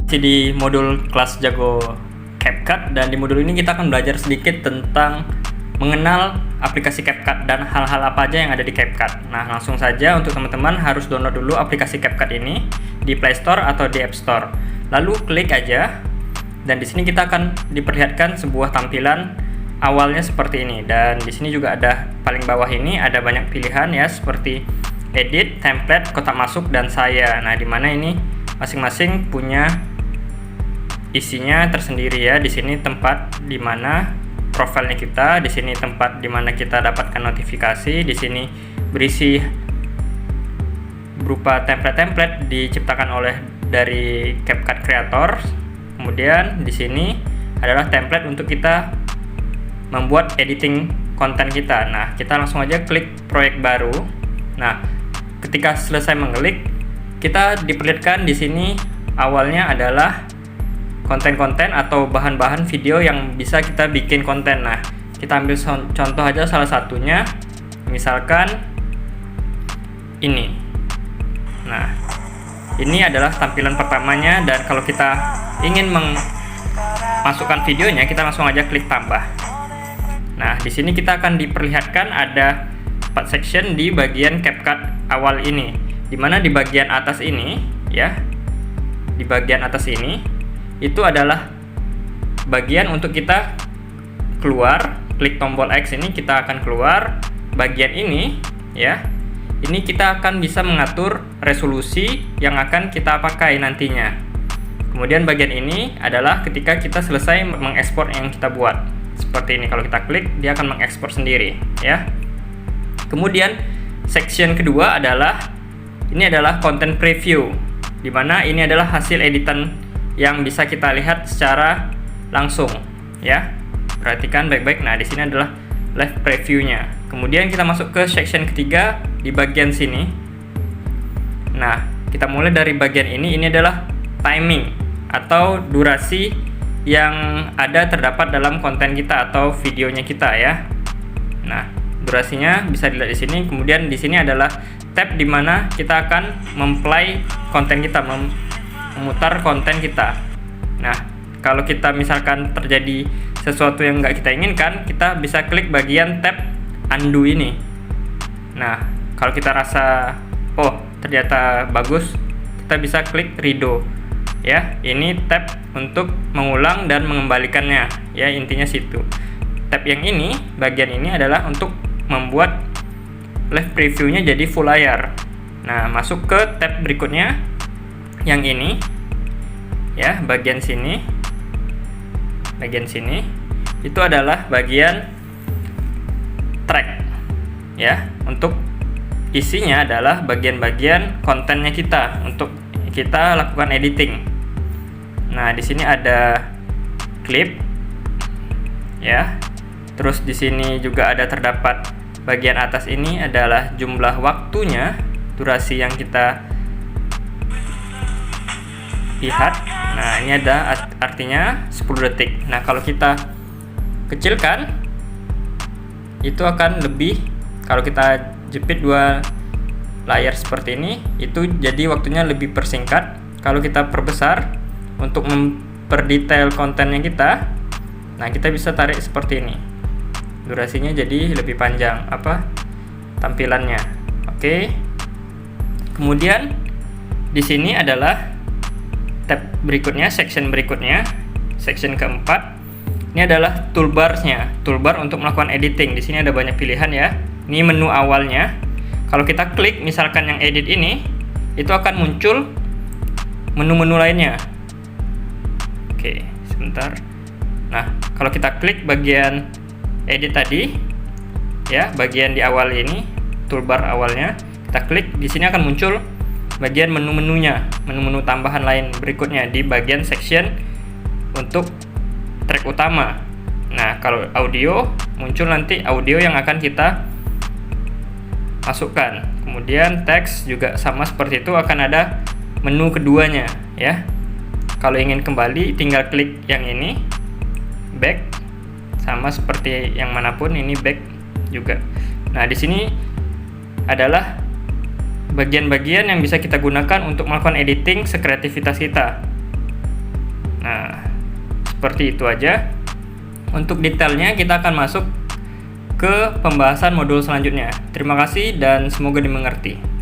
Masih di modul kelas Jago CapCut, dan di modul ini kita akan belajar sedikit tentang mengenal aplikasi CapCut dan hal-hal apa aja yang ada di CapCut. Nah, langsung saja untuk teman-teman harus download dulu aplikasi CapCut ini di Play Store atau di App Store. Lalu klik aja, dan di sini kita akan diperlihatkan sebuah tampilan awalnya seperti ini. Dan di sini juga ada paling bawah ini ada banyak pilihan ya, seperti edit, template, kotak masuk, dan saya. Nah, di mana ini masing-masing punya isinya tersendiri ya. Di sini tempat di mana profilnya kita, di sini tempat di mana kita dapatkan notifikasi, di sini berisi berupa template-template diciptakan oleh dari CapCut Creator. Kemudian di sini adalah template untuk kita membuat editing konten kita. Nah, kita langsung aja klik proyek baru. Nah, ketika selesai mengklik, kita diperlihatkan di sini awalnya adalah konten-konten atau bahan-bahan video yang bisa kita bikin konten. Nah, kita ambil contoh aja salah satunya, misalkan ini. Nah, ini adalah tampilan pertamanya, dan kalau kita ingin memasukkan videonya, kita langsung aja klik tambah. Nah, di sini kita akan diperlihatkan ada 4 section di bagian CapCut awal ini, dimana di bagian atas ini ya, di bagian atas ini itu adalah bagian untuk kita keluar. Klik tombol X ini kita akan keluar. Bagian ini ya, ini kita akan bisa mengatur resolusi yang akan kita pakai nantinya. Kemudian bagian ini adalah ketika kita selesai mengekspor yang kita buat. Seperti ini, kalau kita klik dia akan mengekspor sendiri ya. Kemudian section kedua adalah ini adalah content preview, dimana ini adalah hasil editan yang bisa kita lihat secara langsung ya. Perhatikan baik-baik. Nah, di sini adalah live previewnya. Kemudian kita masuk ke section ketiga di bagian sini. Nah, kita mulai dari bagian ini adalah timing atau durasi yang ada terdapat dalam konten kita atau videonya kita ya. Nah, durasinya bisa dilihat di sini. Kemudian di sini adalah tab di mana kita akan memplay konten kita, memutar konten kita. Nah, kalau kita misalkan terjadi sesuatu yang nggak kita inginkan, kita bisa klik bagian tab undo ini. Nah, kalau kita rasa oh ternyata bagus, kita bisa klik redo ya. Ini tab untuk mengulang dan mengembalikannya ya, intinya situ. Tab yang ini, bagian ini adalah untuk membuat live previewnya jadi full layar. Nah, masuk ke tab berikutnya yang ini ya, bagian sini itu adalah bagian track ya. Untuk isinya adalah bagian-bagian kontennya kita untuk kita lakukan editing. Nah, di sini ada klip ya. Terus di sini juga ada terdapat bagian atas ini adalah jumlah waktunya, durasi yang kita lihat. Nah, ini ada artinya 10 detik. Nah, kalau kita kecilkan itu akan lebih. Kalau kita jepit dua layar seperti ini, itu jadi waktunya lebih persingkat. Kalau kita perbesar untuk memperdetail kontennya kita, nah kita bisa tarik seperti ini. Durasinya jadi lebih panjang tampilannya. Oke. Kemudian di sini adalah tab berikutnya, section berikutnya, section keempat. Ini adalah toolbarsnya, toolbar untuk melakukan editing. Di sini ada banyak pilihan ya. Ini menu awalnya. Kalau kita klik misalkan yang edit ini, itu akan muncul menu-menu lainnya. Oke, sebentar. Nah, kalau kita klik bagian edit tadi, ya, bagian di awal ini, toolbar awalnya, kita klik, di sini akan muncul bagian menu-menunya, menu-menu tambahan lain berikutnya di bagian section untuk track utama. Nah, kalau audio, muncul nanti audio yang akan kita masukkan. Kemudian teks juga sama seperti itu, akan ada menu keduanya ya. Kalau ingin kembali, tinggal klik yang ini, back, sama seperti yang manapun, ini back juga. Nah, di sini adalah bagian-bagian yang bisa kita gunakan untuk melakukan editing sekreativitas kita. Nah, seperti itu aja. Untuk detailnya kita akan masuk ke pembahasan modul selanjutnya. Terima kasih dan semoga dimengerti.